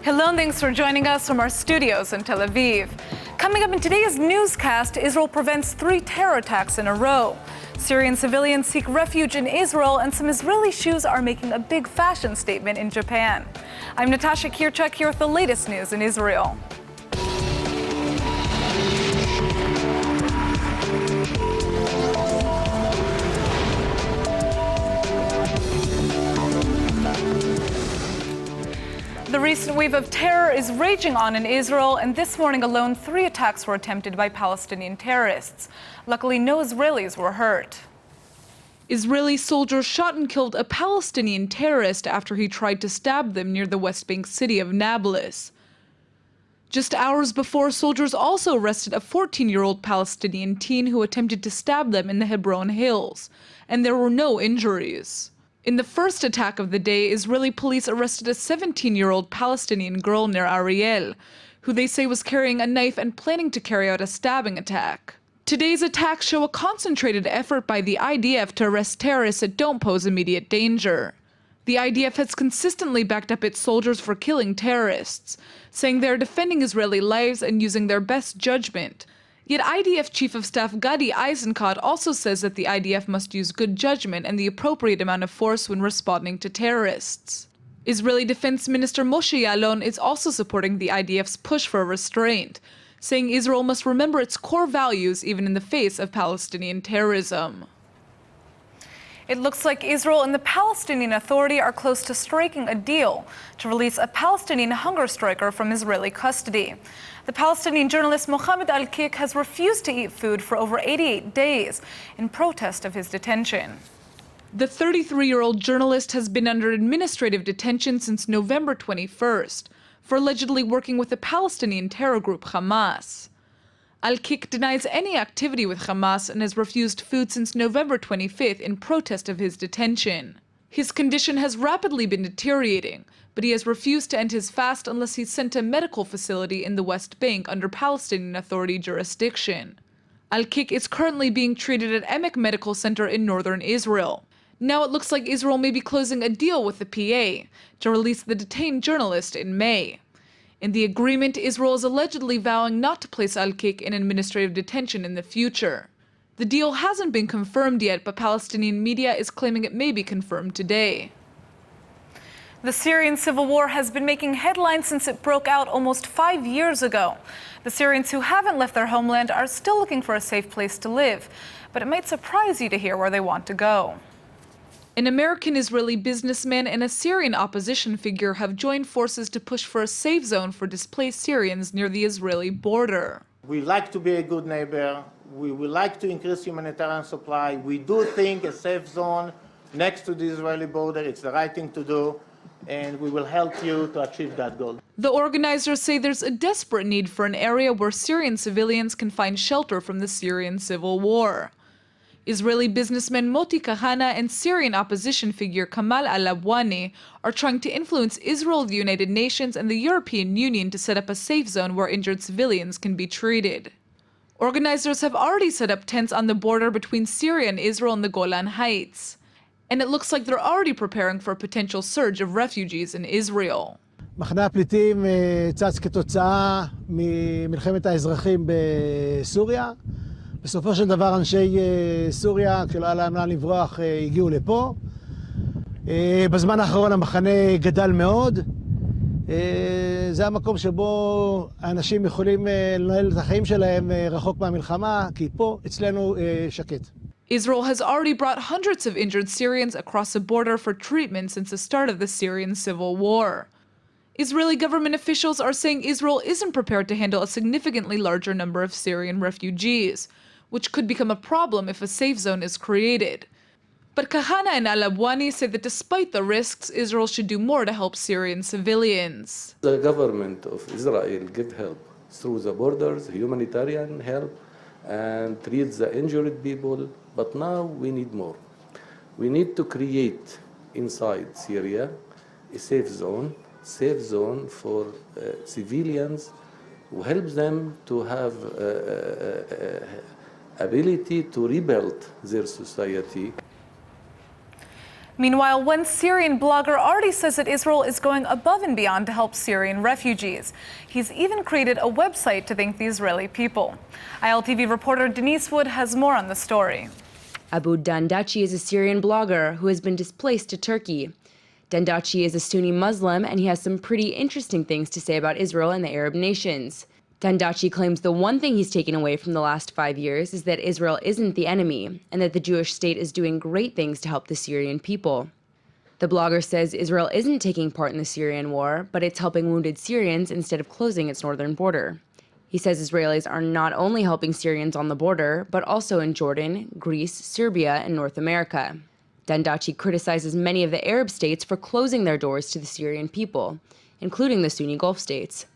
Hello and thanks for joining us from our studios in Tel Aviv. Coming up in today's newscast, Israel prevents 3 terror attacks in a row. Syrian civilians seek refuge in Israel, and some Israeli shoes are making a big fashion statement in Japan. I'm Natasha Kirchak here with the latest news in Israel. The recent wave of terror is raging on in Israel, and this morning alone 3 attacks were attempted by Palestinian terrorists. Luckily, no Israelis were hurt. Israeli soldiers shot and killed a Palestinian terrorist after he tried to stab them near the West Bank city of Nablus. Just hours before, soldiers also arrested a 14-year-old Palestinian teen who attempted to stab them in the Hebron Hills, and there were no injuries. In the first attack of the day, Israeli police arrested a 17-year-old Palestinian girl near Ariel, who they say was carrying a knife and planning to carry out a stabbing attack. Today's attacks show a concentrated effort by the IDF to arrest terrorists that don't pose immediate danger. The IDF has consistently backed up its soldiers for killing terrorists, saying they are defending Israeli lives and using their best judgment. Yet IDF Chief of Staff Gadi Eisenkot also says that the IDF must use good judgment and the appropriate amount of force when responding to terrorists. Israeli Defense Minister Moshe Ya'alon is also supporting the IDF's push for restraint, saying Israel must remember its core values even in the face of Palestinian terrorism. It looks like Israel and the Palestinian Authority are close to striking a deal to release a Palestinian hunger striker from Israeli custody. The Palestinian journalist Mohammed Al-Kik has refused to eat food for over 88 days in protest of his detention. The 33-year-old journalist has been under administrative detention since November 21st for allegedly working with the Palestinian terror group Hamas. Al-Kik denies any activity with Hamas and has refused food since November 25th in protest of his detention. His condition has rapidly been deteriorating, but he has refused to end his fast unless he's sent to a medical facility in the West Bank under Palestinian Authority jurisdiction. Al-Kik is currently being treated at Emek Medical Center in northern Israel. Now it looks like Israel may be closing a deal with the PA to release the detained journalist in May. In the agreement, Israel is allegedly vowing not to place Al-Kik in administrative detention in the future. The deal hasn't been confirmed yet, but Palestinian media is claiming it may be confirmed today. The Syrian civil war has been making headlines since it broke out almost 5 years ago. The Syrians who haven't left their homeland are still looking for a safe place to live, but it might surprise you to hear where they want to go. An American-Israeli businessman and a Syrian opposition figure have joined forces to push for a safe zone for displaced Syrians near the Israeli border. We like to be a good neighbor. We would like to increase humanitarian supply. We do think a safe zone next to the Israeli border is the right thing to do, and we will help you to achieve that goal. The organizers say there's a desperate need for an area where Syrian civilians can find shelter from the Syrian civil war. Israeli businessman Moti Kahana and Syrian opposition figure Kamal al-Labwani are trying to influence Israel, the United Nations, and the European Union to set up a safe zone where injured civilians can be treated. Organizers have already set up tents on the border between Syria and Israel in the Golan Heights, and it looks like they're already preparing for a potential surge of refugees in Israel. מחנה הפליטים צץ כתוצאה ממלחמת האזרחים בסוריה. בסופו של דבר אנשי סוריה, כשלא היה להם לאן לברוח, הגיעו לפה. בזמן האחרון המחנה גדל מאוד. זה המקום שבו האנשים יכולים לנהל את החיים שלהם רחוק מהמלחמה, כי פה אצלנו שקט. Israel has already brought hundreds of injured Syrians across the border for treatment since the start of the Syrian civil war. Israeli government officials are saying Israel isn't prepared to handle a significantly larger number of Syrian refugees, which could become a problem if a safe zone is created. But Kahana and Al-Abwani say that despite the risks, Israel should do more to help Syrian civilians. The government of Israel give help through the borders, humanitarian help, and treat the injured people. But now we need more. We need to create inside Syria a safe zone for civilians who helps them to have ability to rebuild their society. Meanwhile, one Syrian blogger already says that Israel is going above and beyond to help Syrian refugees. He's even created a website to thank the Israeli people. ILTV reporter Denise Wood has more on the story. Abu Dandachi is a Syrian blogger who has been displaced to Turkey. Dandachi is a Sunni Muslim, and he has some pretty interesting things to say about Israel and the Arab nations. Dandachi claims the one thing he's taken away from the last 5 years is that Israel isn't the enemy, and that the Jewish state is doing great things to help the Syrian people. The blogger says Israel isn't taking part in the Syrian war, but it's helping wounded Syrians instead of closing its northern border. He says Israelis are not only helping Syrians on the border, but also in Jordan, Greece, Serbia, and North America. Dandachi criticizes many of the Arab states for closing their doors to the Syrian people, including the Sunni Gulf states.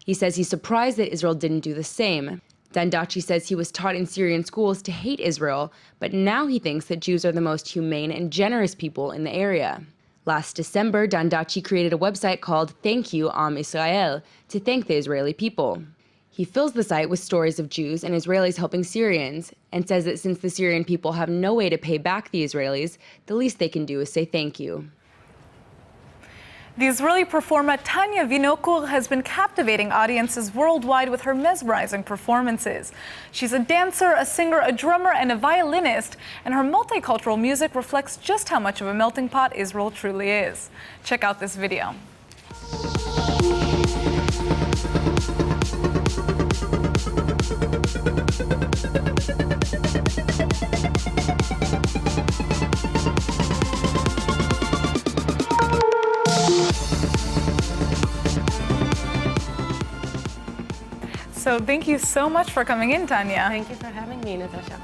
He says he's surprised that Israel didn't do the same. Dandachi says he was taught in Syrian schools to hate Israel, but now he thinks that Jews are the most humane and generous people in the area. Last December, Dandachi created a website called Thank You Am Israel to thank the Israeli people. He fills the site with stories of Jews and Israelis helping Syrians, and says that since the Syrian people have no way to pay back the Israelis, the least they can do is say thank you. The Israeli performer Tanya Vinokur has been captivating audiences worldwide with her mesmerizing performances. She's a dancer, a singer, a drummer, and a violinist, and her multicultural music reflects just how much of a melting pot Israel truly is. Check out this video. So thank you so much for coming in, Tanya. Thank you for having me, Natasha.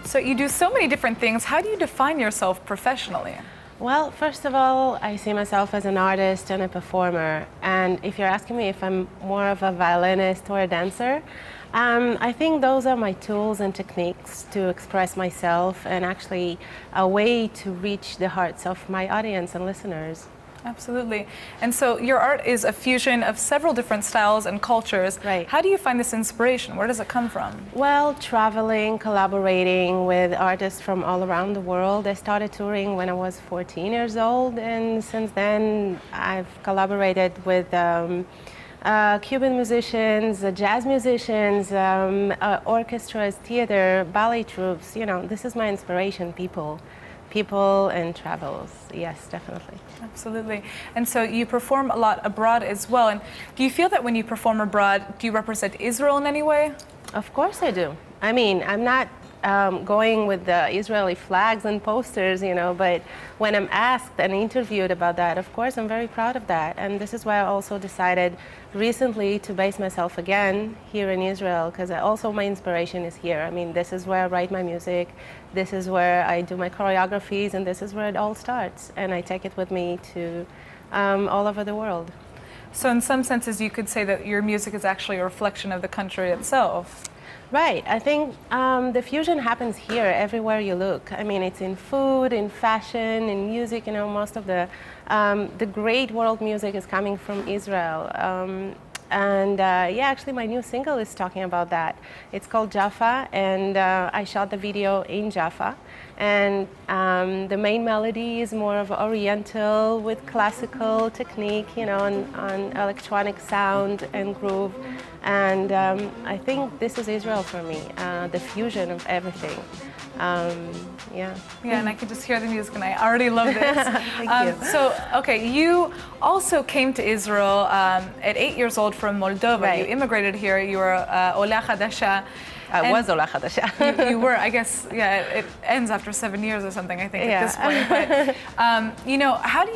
So you do so many different things. How do you define yourself professionally? Well, first of all, I see myself as an artist and a performer. And if you're asking me if I'm more of a violinist or a dancer, I think those are my tools and techniques to express myself, and actually a way to reach the hearts of my audience and listeners. Absolutely. And so your art is a fusion of several different styles and cultures. Right. How do you find this inspiration? Where does it come from? Well, traveling, collaborating with artists from all around the world. I started touring when I was 14 years old, and since then I've collaborated with Cuban musicians, jazz musicians, orchestras, theater, ballet troupes. You know, this is my inspiration, people and travels. Yes, definitely. Absolutely. And so you perform a lot abroad as well. And do you feel that when you perform abroad, do you represent Israel in any way? Of course I do. I mean, I'm not going with the Israeli flags and posters, you know, but when I'm asked and interviewed about that, of course, I'm very proud of that. And this is why I also decided recently to base myself again here in Israel, because also my inspiration is here. I mean, this is where I write my music, this is where I do my choreographies, and this is where it all starts. And I take it with me to all over the world. So in some senses, you could say that your music is actually a reflection of the country itself. Right. I think the fusion happens here everywhere you look. I mean, it's in food, in fashion, in music. You know, most of the great world music is coming from Israel. Yeah, actually, my new single is talking about that. It's called Jaffa, and I shot the video in Jaffa. And the main melody is more of Oriental with classical technique, you know, on electronic sound and groove. And I think this is Israel for me, the fusion of everything. Yeah. Yeah, and I could just hear the music, and I already love this. Thank you. So, okay, you also came to Israel at 8 years old from Moldova. Right. You immigrated here. You were Ola Chadasha. I was Ola Chadasha. You were, I guess, yeah, it ends after 7 years or something, I think, at this point. But, you know, how do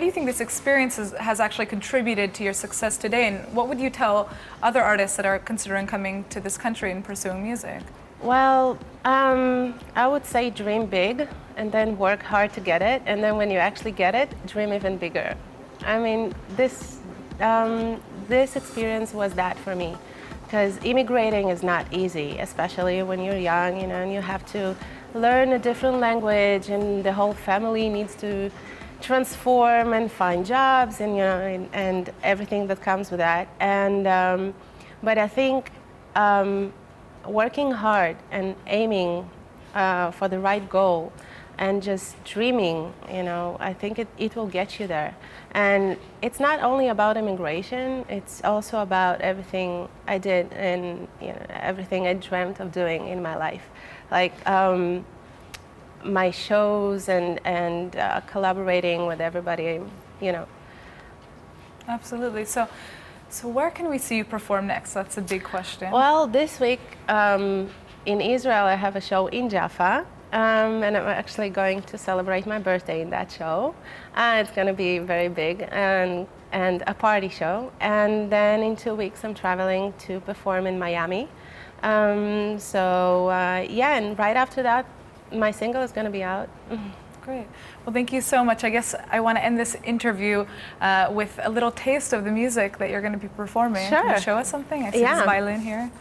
you think this experience has actually contributed to your success today? And what would you tell other artists that are considering coming to this country and pursuing music? Well, I would say dream big and then work hard to get it. And then when you actually get it, dream even bigger. I mean, this experience was that for me. Because immigrating is not easy, especially when you're young, you know, and you have to learn a different language, and the whole family needs to transform and find jobs, and you know, and everything that comes with that. And but I think working hard and aiming for the right goal and just dreaming, I think it will get you there. And it's not only about immigration, it's also about everything I did and everything I dreamt of doing in my life. Like my shows and collaborating with everybody, Absolutely. So where can we see you perform next? That's a big question. Well, this week in Israel, I have a show in Jaffa. And I'm actually going to celebrate my birthday in that show. It's going to be very big and a party show. And then in 2 weeks, I'm traveling to perform in Miami. And right after that, my single is going to be out. Great. Well, thank you so much. I guess I want to end this interview with a little taste of the music that you're going to be performing. Sure. Can you show us something? I see this violin here.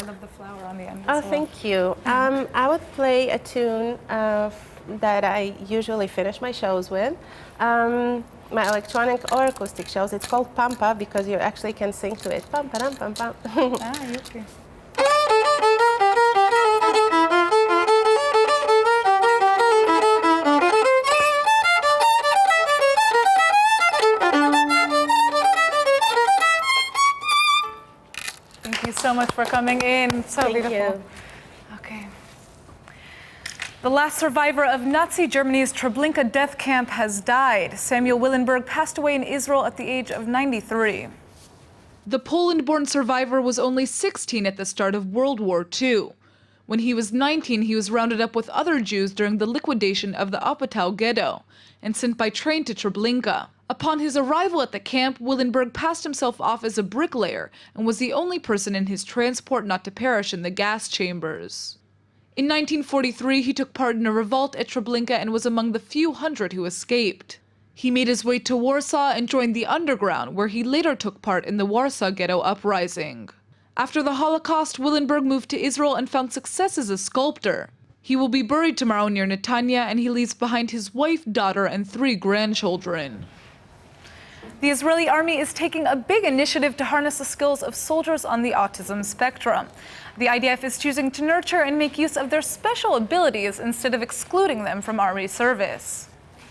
I love the flower on the end. Oh, thank you. I would play a tune that I usually finish my shows with. My electronic or acoustic shows. It's called Pampa because you actually can sing to it. Pam, pam, pam, pam. Okay. So much for coming in. So beautiful. You. Okay. The last survivor of Nazi Germany's Treblinka death camp has died. Samuel Willenberg passed away in Israel at the age of 93. The Poland-born survivor was only 16 at the start of World War II. When he was 19, he was rounded up with other Jews during the liquidation of the Apatow ghetto and sent by train to Treblinka. Upon his arrival at the camp, Willenberg passed himself off as a bricklayer and was the only person in his transport not to perish in the gas chambers. In 1943, he took part in a revolt at Treblinka and was among the few hundred who escaped. He made his way to Warsaw and joined the underground, where he later took part in the Warsaw Ghetto uprising. After the Holocaust, Willenberg moved to Israel and found success as a sculptor. He will be buried tomorrow near Netanya, and he leaves behind his wife, daughter, and 3 grandchildren. The Israeli army is taking a big initiative to harness the skills of soldiers on the autism spectrum. The IDF is choosing to nurture and make use of their special abilities instead of excluding them from army service.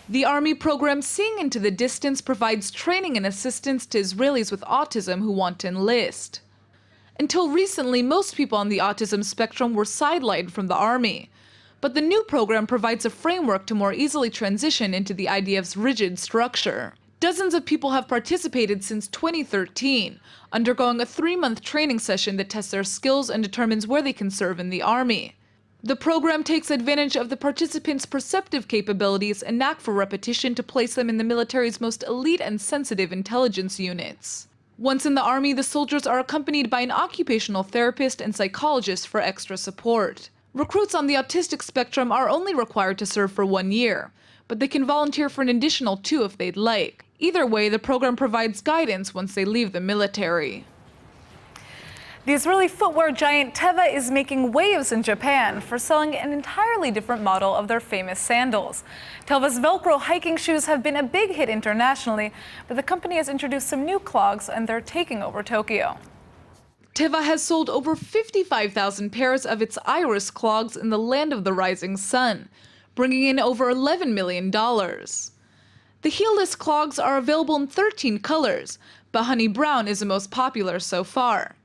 The army program Seeing Into the Distance provides training and assistance to Israelis with autism who want to enlist. Until recently, most people on the autism spectrum were sidelined from the army. But the new program provides a framework to more easily transition into the IDF's rigid structure. Dozens of people have participated since 2013, undergoing a 3-month training session that tests their skills and determines where they can serve in the army. The program takes advantage of the participants' perceptive capabilities and knack for repetition to place them in the military's most elite and sensitive intelligence units. Once in the army, the soldiers are accompanied by an occupational therapist and psychologist for extra support. Recruits on the autistic spectrum are only required to serve for 1 year, but they can volunteer for an additional 2 if they'd like. Either way, the program provides guidance once they leave the military. The Israeli footwear giant Tevez is making waves in Japan for selling an entirely different model of their famous sandals. Tevez Velcro hiking shoes have been a big hit internationally, but the company has introduced some new clogs and they're taking over Tokyo. Tevez has sold over 55,000 pairs of its Iris clogs in the land of the rising sun, bringing in over $11 million. The heelless clogs are available in 13 colors, but honey brown is the most popular so far.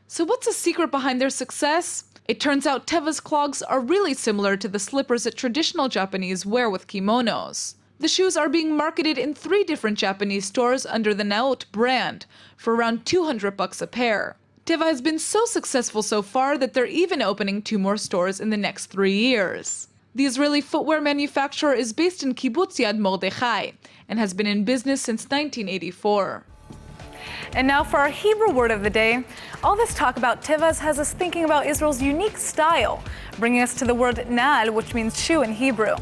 So what's the secret behind their success? It turns out Tevez clogs are really similar to the slippers that traditional Japanese wear with kimonos. The shoes are being marketed in 3 different Japanese stores under the Naot brand for around $200 a pair. Tevez has been so successful so far that they're even opening 2 more stores in the next 3 years. The Israeli footwear manufacturer is based in Kibbutz Yad Mordechai and has been in business since 1984. And now for our Hebrew word of the day. All this talk about Tevez has us thinking about Israel's unique style, bringing us to the word na'al, which means shoe in Hebrew.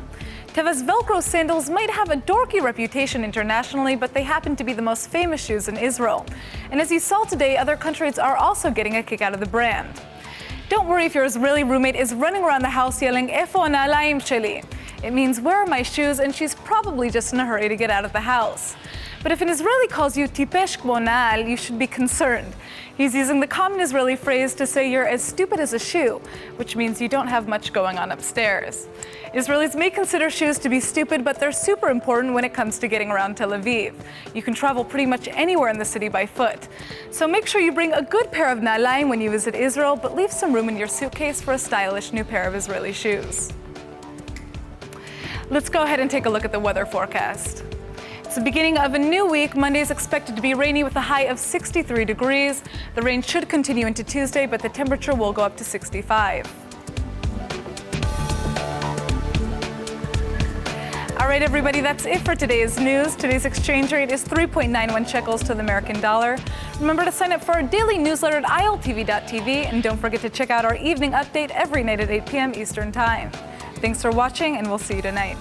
Tevez Velcro sandals might have a dorky reputation internationally, but they happen to be the most famous shoes in Israel. And as you saw today, other countries are also getting a kick out of the brand. Don't worry if your Israeli roommate is running around the house yelling, "Efo na'alaim sheli." It means, "Where are my shoes?" and she's probably just in a hurry to get out of the house. But if an Israeli calls you tipesh kmo na'al, you should be concerned. He's using the common Israeli phrase to say you're as stupid as a shoe, which means you don't have much going on upstairs. Israelis may consider shoes to be stupid, but they're super important when it comes to getting around Tel Aviv. You can travel pretty much anywhere in the city by foot. So make sure you bring a good pair of na'alaim when you visit Israel, but leave some room in your suitcase for a stylish new pair of Israeli shoes. Let's go ahead and take a look at the weather forecast. It's the beginning of a new week. Monday is expected to be rainy with a high of 63 degrees. The rain should continue into Tuesday, but the temperature will go up to 65. All right, everybody, that's it for today's news. Today's exchange rate is 3.91 shekels to the American dollar. Remember to sign up for our daily newsletter at ILTV.tv, and don't forget to check out our evening update every night at 8 p.m. Eastern Time. Thanks for watching, and we'll see you tonight.